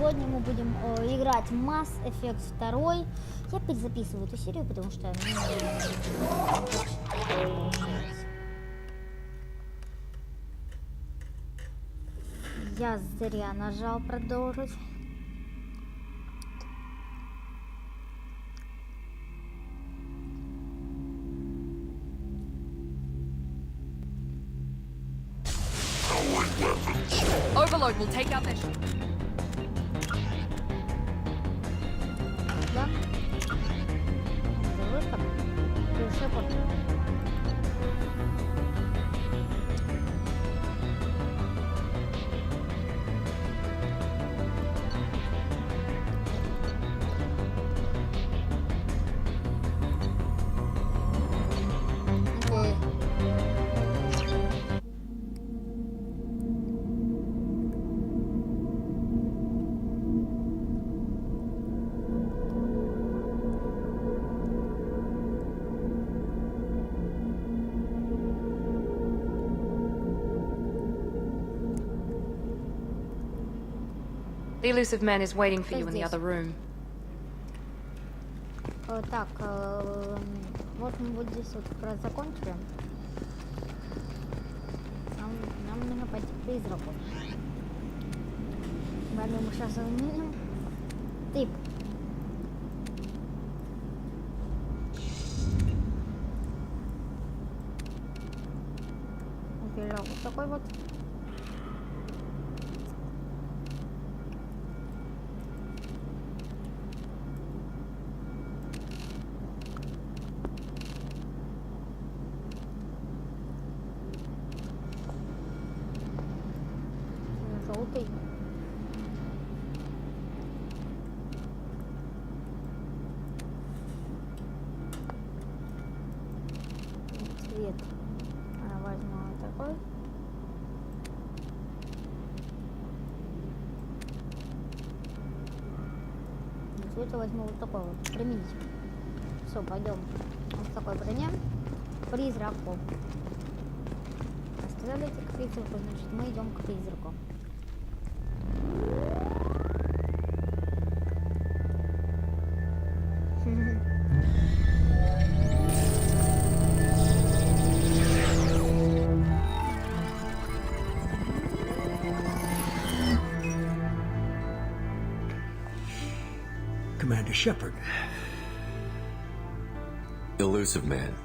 сегодня мы будем играть Mass Effect 2. Я перезаписываю эту серию, потому что... Я зря нажал продолжить. Overload will take out their Да? Это выход. Шепот. The elusive man is waiting for you in the other room. Так, вот мы вот здесь вот как раз закончили. Нам нужно пойти к призраку. Далее мы сейчас заменим. Тип. Вот такой вот. Желтый. Цвет. Возьму вот такой. Цвет возьму вот такой вот. Применить. Все, пойдем. Вот в такой броне. Призраку. Оставляйте к призраку, значит мы идем к призраку. Commander Shepard. Elusive man.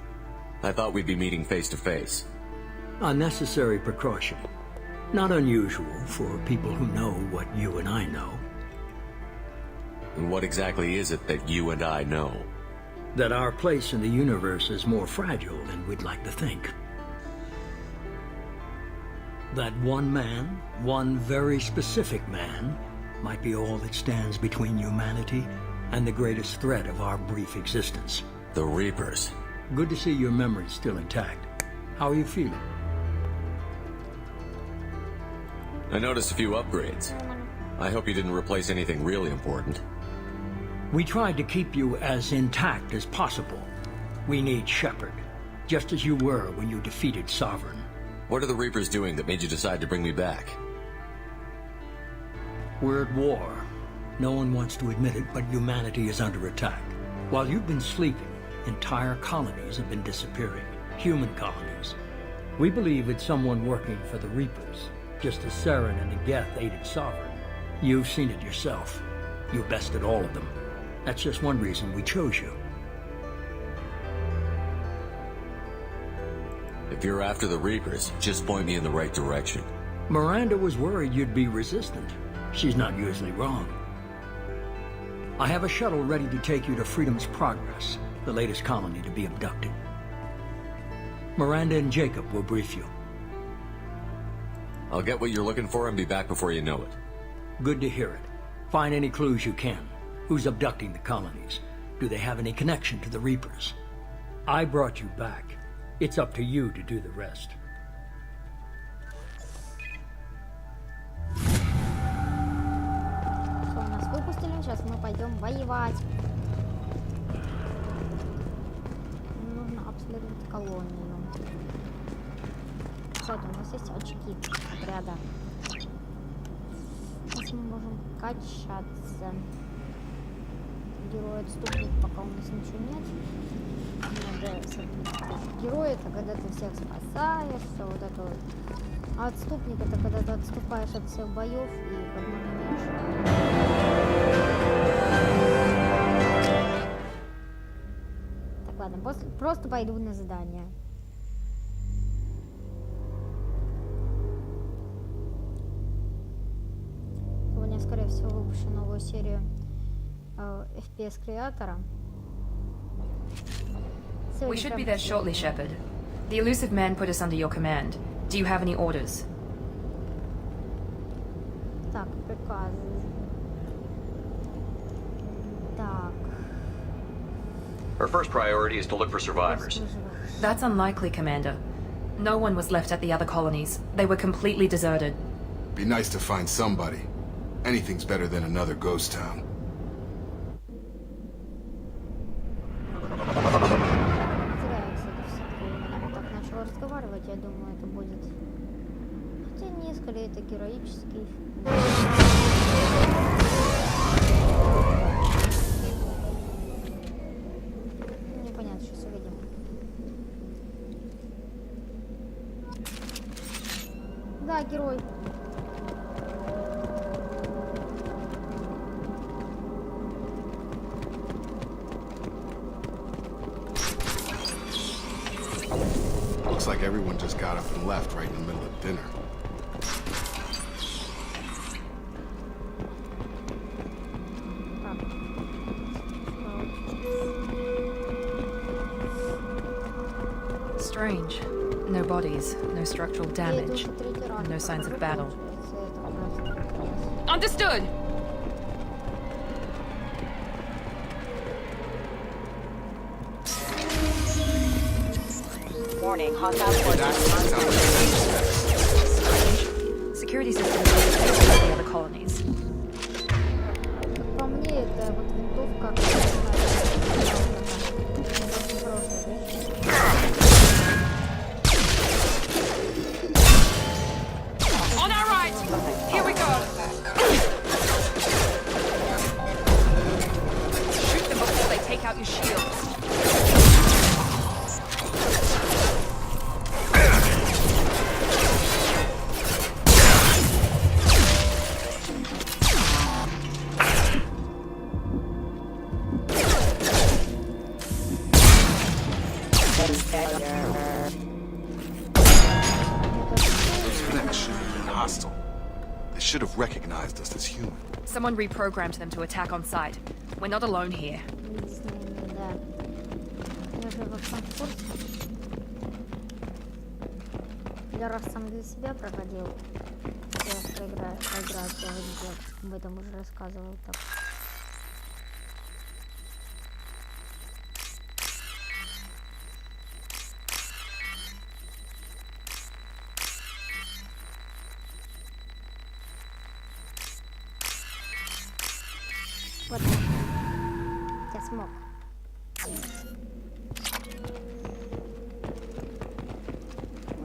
I thought we'd be meeting face to face. A necessary precaution. Not unusual for people who know what you and I know. And what exactly is it that you and I know? That our place in the universe is more fragile than we'd like to think. That one man, one very specific man, might be all that stands between humanity and the greatest threat of our brief existence. The Reapers. Good to see your memory's still intact. How are you feeling? I noticed a few upgrades. I hope you didn't replace anything really important. We tried to keep you as intact as possible. We need Shepard, just as you were when you defeated Sovereign. What are the Reapers doing that made you decide to bring me back? We're at war. No one wants to admit it, but humanity is under attack. While you've been sleeping, entire colonies have been disappearing. Human colonies. We believe it's someone working for the Reapers, just as Saren and the Geth aided Sovereign. You've seen it yourself. You bested all of them. That's just one reason we chose you. If you're after the Reapers, just point me in the right direction. Miranda was worried you'd be resistant. She's not usually wrong. I have a shuttle ready to take you to Freedom's Progress, the latest colony to be abducted. Miranda and Jacob will brief you. I'll get what you're looking for and be back before you know it. Good to hear it. Find any clues you can. Who's abducting the colonies? Do they have any connection to the Reapers? I brought you back. It's up to you to do the rest. Все, нас выпустили, сейчас мы пойдем воевать. Нужно обследовать колонию. Кстати, у нас есть очки отряда. мы можем качаться. Герой отступник, пока у нас ничего нет. Герой это когда ты всех спасаешь, все вот это вот. А отступник это когда ты отступаешь от всех боев и подмахнешь. Так, ладно, просто пойду на задание. Сегодня, скорее всего, выпущу новую серию FPS креатора. We should be there shortly, Shepard. The elusive man put us under your command. Do you have any orders? Так, приказы. Так. Our first priority is to look for survivors. That's unlikely, Commander. No one was left at the other colonies. They were completely deserted. Be nice to find somebody. Anything's better than another ghost town. Разговаривать, я думаю, это будет. Хотя не, скорее это героический. Непонятно, сейчас увидим. Да, герой. Looks like everyone just got up and left right in the middle of dinner. Strange. No bodies, no structural damage, and no signs of battle. Understood! Warning, hostile forces. Security systems are the other colonies. По мне, это вот винтовка. On our right! Here we go! Shoot them before they take out your shields. They should have recognized us as human. Someone reprogrammed them to attack on sight. We're not alone here. Да. Я же во всем в курсе. Я раз сам для себя проходил. Я поиграть, я об этом уже рассказывал. Так. Вот. Я смог.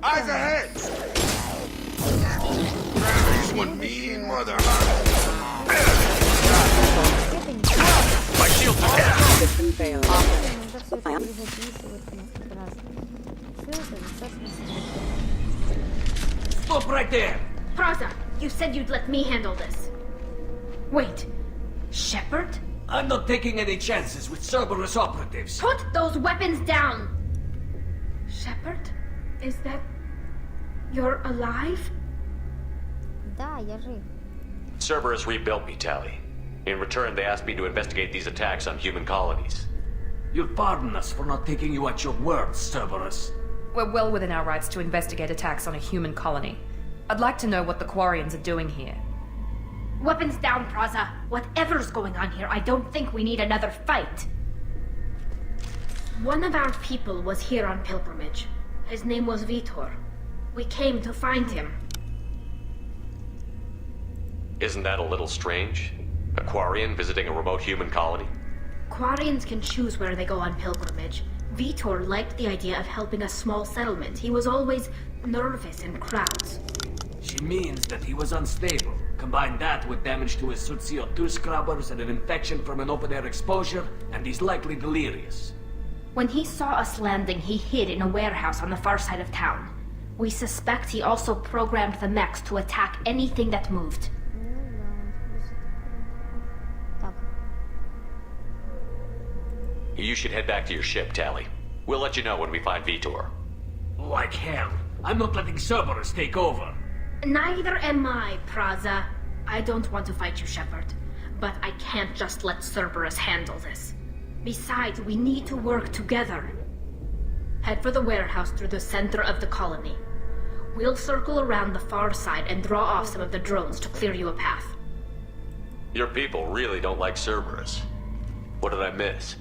Eyes ahead! Gravity's one mean mother. My shield's down! Stop right there! Praza, you said you'd let me handle this. Wait, Shepard? I'm not taking any chances with Cerberus operatives. Put those weapons down! Shepard? Is that... You're alive? Да, я жив. Cerberus rebuilt me, Tally. In return, they asked me to investigate these attacks on human colonies. You'll pardon us for not taking you at your word, Cerberus. We're well within our rights to investigate attacks on a human colony. I'd like to know what the Quarians are doing here. Weapons down, Praza. Whatever's going on here, I don't think we need another fight. One of our people was here on pilgrimage. His name was Vitor. We came to find him. Isn't that a little strange? A Quarian visiting a remote human colony? Quarians can choose where they go on pilgrimage. Vitor liked the idea of helping a small settlement. He was always nervous in crowds. She means that he was unstable. Combine that with damage to his suit CO2 scrubbers and an infection from an open-air exposure, and he's likely delirious. When he saw us landing, he hid in a warehouse on the far side of town. We suspect he also programmed the mechs to attack anything that moved. Так. You should head back to your ship, Tally. We'll let you know when we find Vitor. Like hell. I'm not letting Cerberus take over. Neither am I, Praza. I don't want to fight you, Shepard. But I can't just let Cerberus handle this. Besides, we need to work together. Head for the warehouse through the center of the colony. We'll circle around the far side and draw off some of the drones to clear you a path. Your people really don't like Cerberus. What did I miss?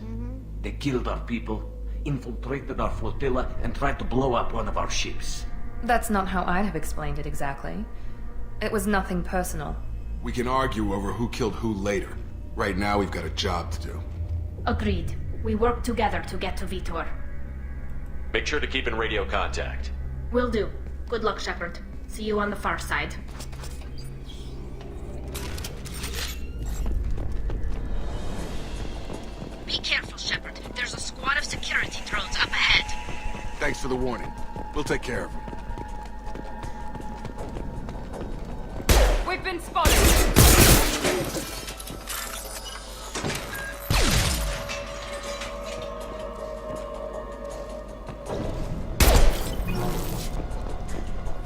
They killed our people, infiltrated our flotilla, and tried to blow up one of our ships. That's not how I'd have explained it exactly. It was nothing personal. We can argue over who killed who later. Right now, we've got a job to do. Agreed. We work together to get to Vitor. Make sure to keep in radio contact. Will do. Good luck, Shepard. See you on the far side. Be careful, Shepard. There's a squad of security drones up ahead. Thanks for the warning. We'll take care of them. We've been spotted!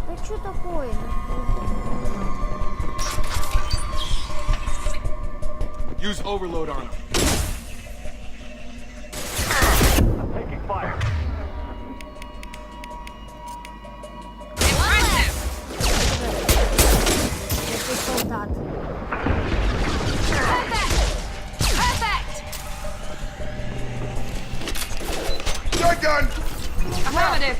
Да что такое? Use overload on them. I'm taking fire. Это солдат. You're done! Affirmative!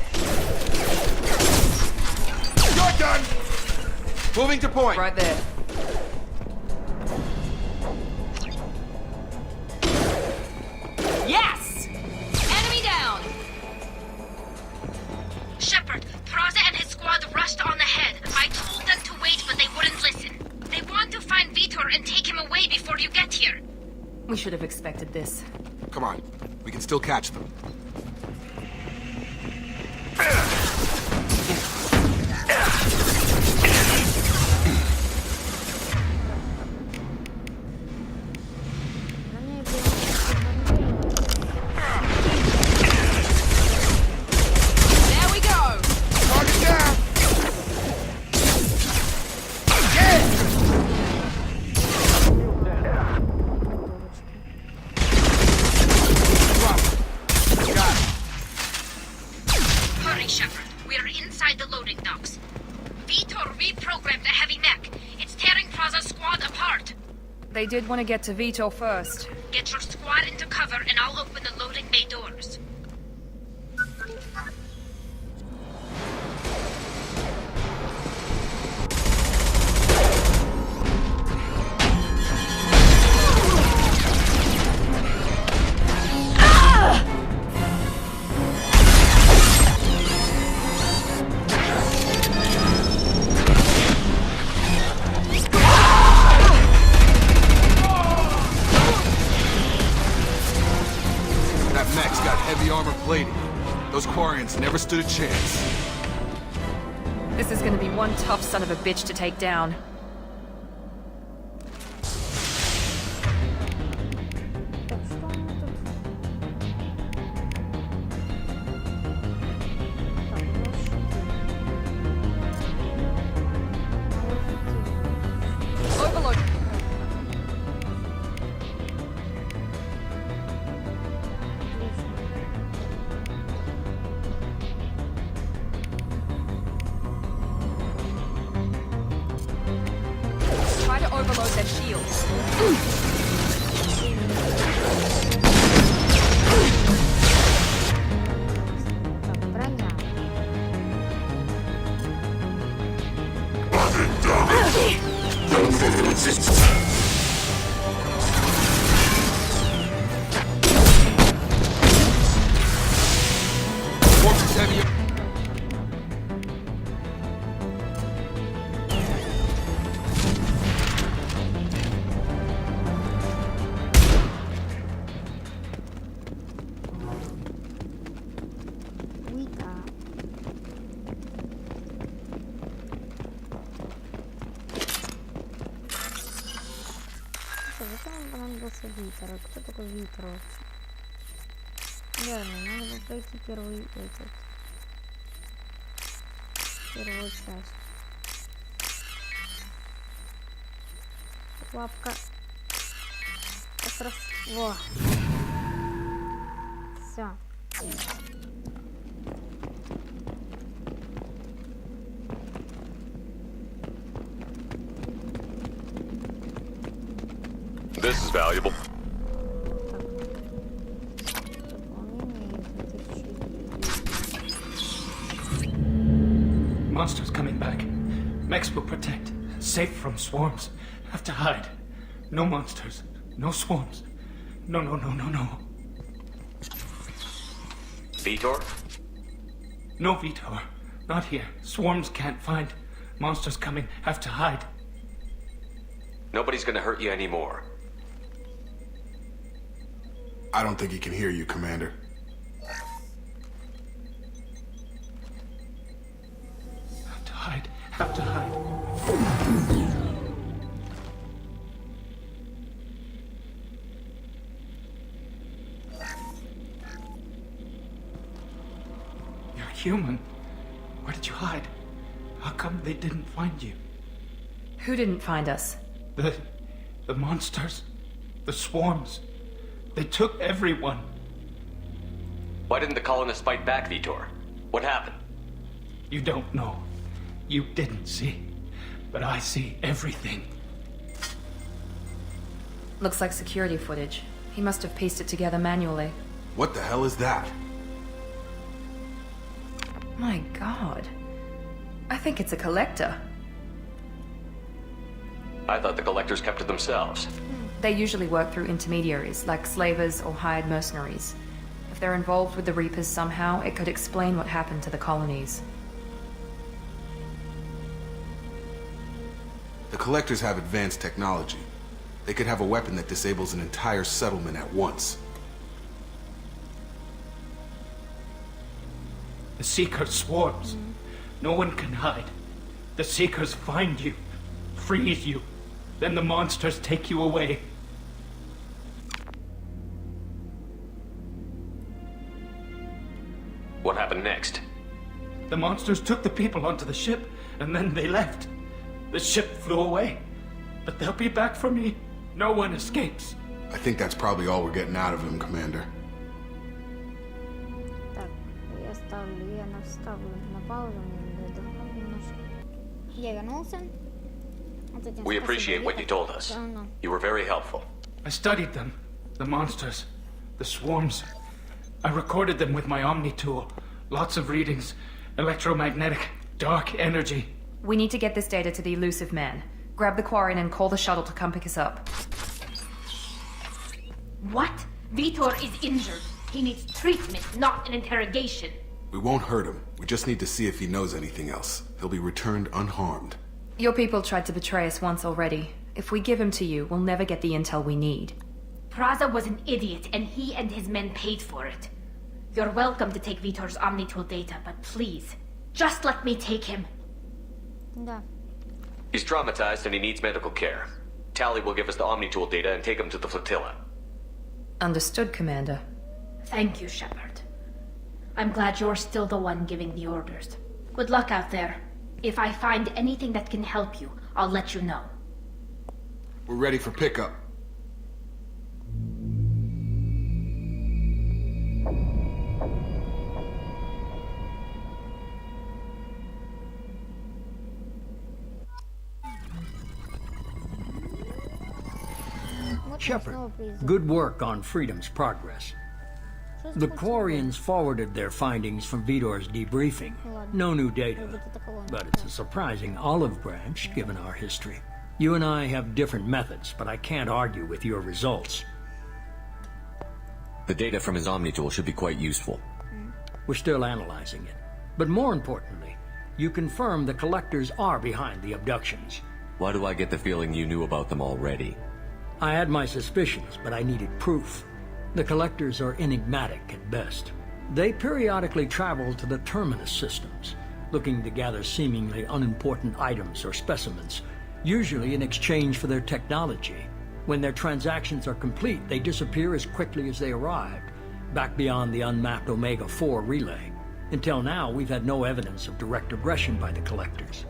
You're done! Moving to point. Right there. Yes! Enemy down! Shepard, Praza and his squad rushed on ahead. I told them to wait, but they wouldn't listen. They want to find Vitor and take him away before you get here. We should have expected this. Come on. We can still catch them. There we go! Target down! Yeah! Drop it. Got it. Hurry, Shepard. We're inside the loading docks. Vitor reprogrammed the heavy mech. It's tearing Praza's squad apart. They did want to get to Vitor first. Get your squad into cover and I'll open the loading bay doors. That mech's got heavy armor plating. Those Quarians never stood a chance. This is gonna be one tough son of a bitch to take down. Так что мы тут? Так, у нас что? Overload! Try to overload their shields. Так, броня. Forces heavy. Витер. Кто такой Витер вообще? Верно, надо было пройти первую часть. Лапка. Как раз. Во. Все. This is valuable. Monsters coming back. Max will protect. Safe from swarms. Have to hide. No monsters. No swarms. No. Vitor? No Vitor. Not here. Swarms can't find. Monsters coming. Have to hide. Nobody's gonna hurt you anymore. I don't think he can hear you, Commander. Have to hide. Have to hide. You're human. Where did you hide? How come they didn't find you? Who didn't find us? The monsters. The swarms. They took everyone. Why didn't the colonists fight back, Vitor? What happened? You don't know. You didn't see. But I see everything. Looks like security footage. He must have pieced it together manually. What the hell is that? My god. I think it's a collector. I thought the collectors kept to themselves. They usually work through intermediaries, like slavers or hired mercenaries. If they're involved with the Reapers somehow, it could explain what happened to the colonies. The collectors have advanced technology. They could have a weapon that disables an entire settlement at once. The Seekers swarms. No one can hide. The Seekers find you, freeze you, then the monsters take you away. What happened next? The monsters took the people onto the ship, and then they left. The ship flew away. But they'll be back for me. No one escapes. I think that's probably all we're getting out of him, Commander. Так, я наставлю на паузу, мне надо немножко. Я вернулся. We appreciate what you told us. You were very helpful. I studied them. The monsters. The swarms. I recorded them with my Omni tool. Lots of readings. Electromagnetic. Dark energy. We need to get this data to the elusive man. Grab the Quarian and call the shuttle to come pick us up. What? Vitor is injured. He needs treatment, not an interrogation. We won't hurt him. We just need to see if he knows anything else. He'll be returned unharmed. Your people tried to betray us once already. If we give him to you, we'll never get the intel we need. Praza was an idiot, and he and his men paid for it. You're welcome to take Vitor's Omnitool data, but please, just let me take him. Да. He's traumatized and he needs medical care. Tally will give us the Omnitool data and take him to the flotilla. Understood, Commander. Thank you, Shepard. I'm glad you're still the one giving the orders. Good luck out there. If I find anything that can help you, I'll let you know. We're ready for pickup. Shepard, good work on Freedom's progress. The Quarians forwarded their findings from Vitor's debriefing. No new data, but it's a surprising olive branch given our history. You and I have different methods, but I can't argue with your results. The data from his Omnitool should be quite useful. We're still analyzing it. But more importantly, you confirm the collectors are behind the abductions. Why do I get the feeling you knew about them already? I had my suspicions, but I needed proof. The collectors are enigmatic at best. They periodically travel to the terminus systems, looking to gather seemingly unimportant items or specimens, usually in exchange for their technology. When their transactions are complete, they disappear as quickly as they arrived, back beyond the unmapped Omega-4 relay. Until now, we've had no evidence of direct aggression by the collectors.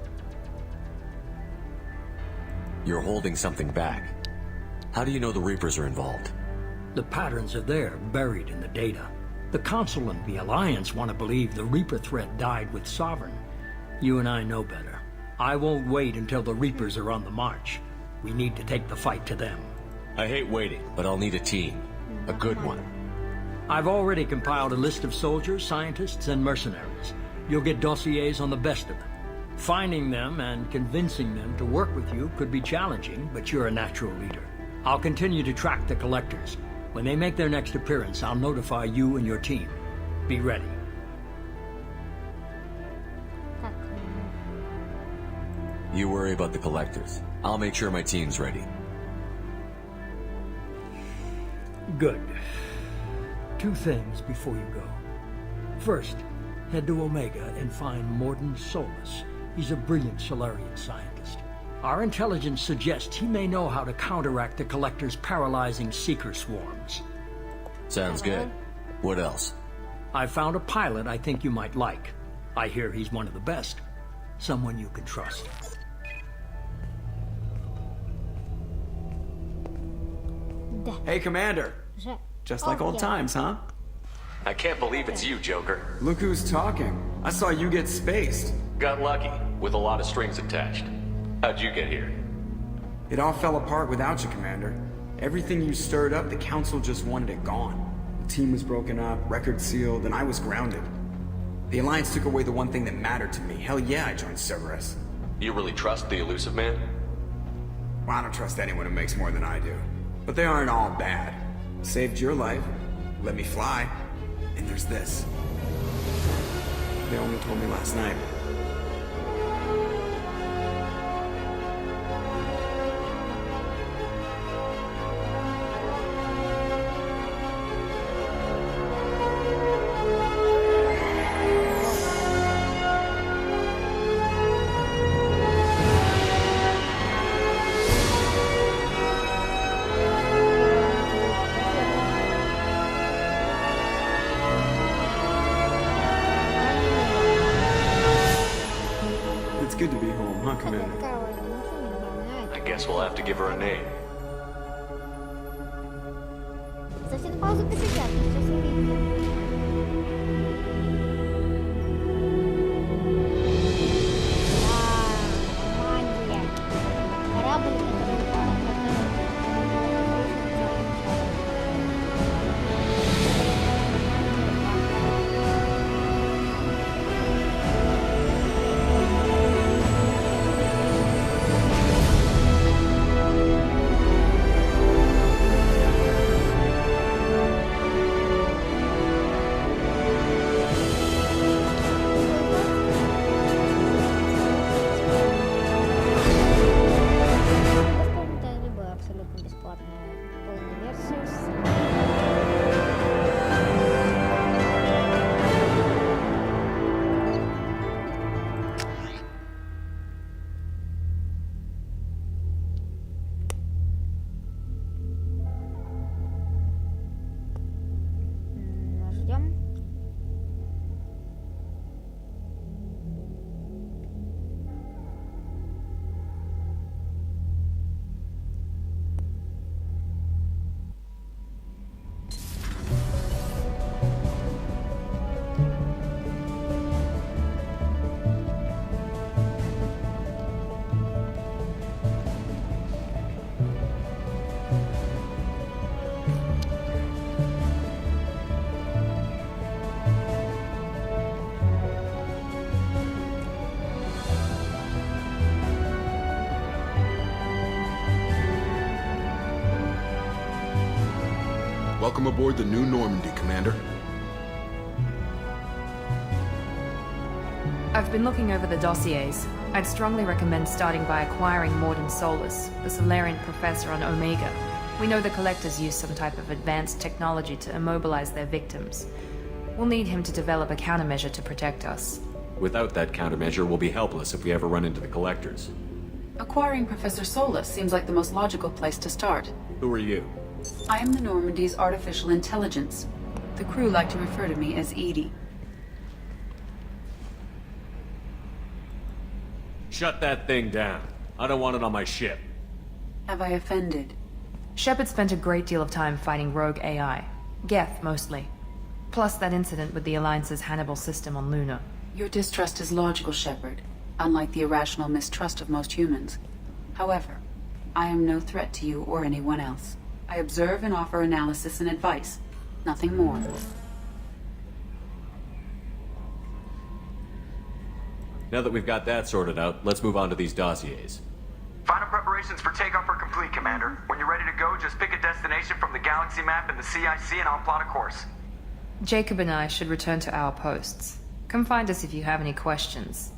You're holding something back. How do you know the Reapers are involved? The patterns are there, buried in the data. The Council and the Alliance want to believe the Reaper threat died with Sovereign. You and I know better. I won't wait until the Reapers are on the march. We need to take the fight to them. I hate waiting, but I'll need a team. A good one. I've already compiled a list of soldiers, scientists, and mercenaries. You'll get dossiers on the best of them. Finding them and convincing them to work with you could be challenging, but you're a natural leader. I'll continue to track the collectors. When they make their next appearance, I'll notify you and your team. Be ready. You worry about the collectors. I'll make sure my team's ready. Good. 2 things before you go. First, head to Omega and find Morden Solus. He's a brilliant Solarian scientist. Our intelligence suggests he may know how to counteract the Collector's paralyzing Seeker swarms. Sounds good. What else? I found a pilot I think you might like. I hear he's one of the best. Someone you can trust. Hey, Commander. Just like old times, huh? I can't believe it's you, Joker. Look who's talking. I saw you get spaced. Got lucky, with a lot of strings attached. How'd you get here? It all fell apart without you, Commander. Everything you stirred up, the Council just wanted it gone. The team was broken up, record sealed, and I was grounded. The Alliance took away the one thing that mattered to me. Hell yeah, I joined Cerberus. You really trust the elusive man? Well, I don't trust anyone who makes more than I do. But they aren't all bad. Saved your life, let me fly, and there's this. They only told me last night. Good to be home, huh, Commander? I guess we'll have to give her a name. Совсем паузу посидят, сейчас увидите. Нормандия. Корабль, Welcome aboard the new Normandy, Commander. I've been looking over the dossiers. I'd strongly recommend starting by acquiring Morden Solus, the Solarian professor on Omega. We know the Collectors use some type of advanced technology to immobilize their victims. We'll need him to develop a countermeasure to protect us. Without that countermeasure, we'll be helpless if we ever run into the Collectors. Acquiring Professor Solus seems like the most logical place to start. Who are you? I am the Normandy's artificial intelligence. The crew like to refer to me as Edie. Shut that thing down. I don't want it on my ship. Have I offended? Shepard spent a great deal of time fighting rogue AI. Geth, mostly. Plus that incident with the Alliance's Hannibal system on Luna. Your distrust is logical, Shepard, unlike the irrational mistrust of most humans. However, I am no threat to you or anyone else. I observe and offer analysis and advice. Nothing more. Now that we've got that sorted out, let's move on to these dossiers. Final preparations for takeoff are complete, Commander. When you're ready to go, just pick a destination from the galaxy map in the CIC and I'll plot a course. Jacob and I should return to our posts. Come find us if you have any questions.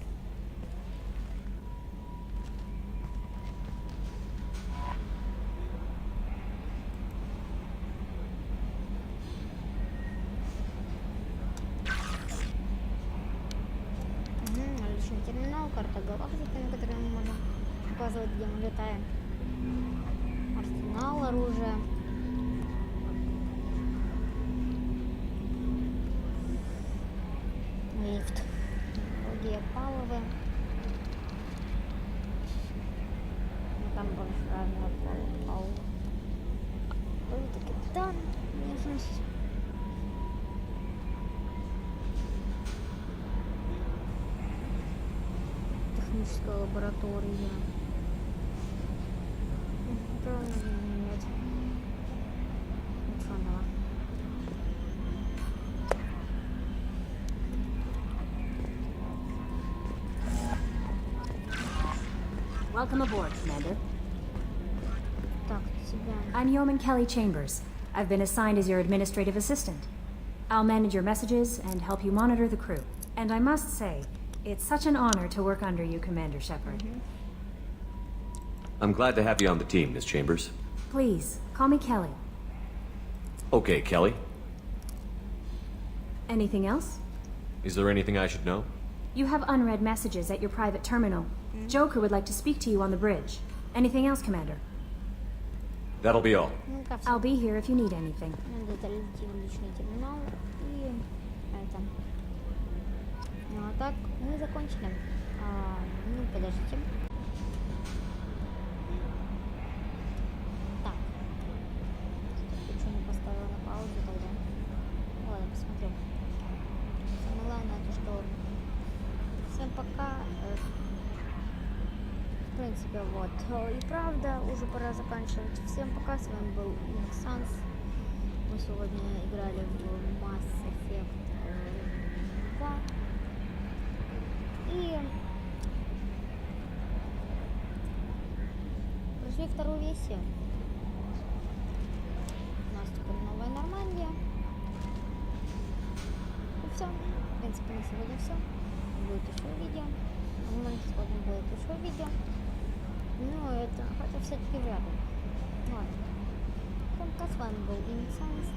Наличный терминал, карта галактики, на которой мы можем указывать, где мы летаем. Арсенал оружия. Лифт. Другие палубы. Там большая палуба. Это капитан. Нежность. Техническая лаборатория. Правильно нет. Ученого. Welcome aboard, Commander. Так, тебя. I'm Yeoman Kelly Chambers. I've been assigned as your administrative assistant. I'll manage your messages and help you monitor the crew. And I must say, it's such an honor to work under you, Commander Shepard. I'm glad to have you on the team, Miss Chambers. Please, call me Kelly. Okay, Kelly. Anything else? Is there anything I should know? You have unread messages at your private terminal. Joker would like to speak to you on the bridge. Anything else, Commander? That'll be all. I'll be here if you need anything. Где-то летим в личный терминал и это. Ну а так мы закончили. Ну подождите. Так. Почему не поставила на паузу тогда? Ладно, посмотрю. Самое главное то, что всем пока. В принципе, вот. И правда, уже пора заканчивать. Всем пока, с вами был Максанс. Мы сегодня играли в Mass Effect 2. И прошли вторую версию. У нас теперь новая Нормандия. И все. В принципе, на сегодня все. Будет еще видео. Сегодня будет еще видео. Ну, это, хотя все-таки вряд ли. Ладно. С вами был Максанс.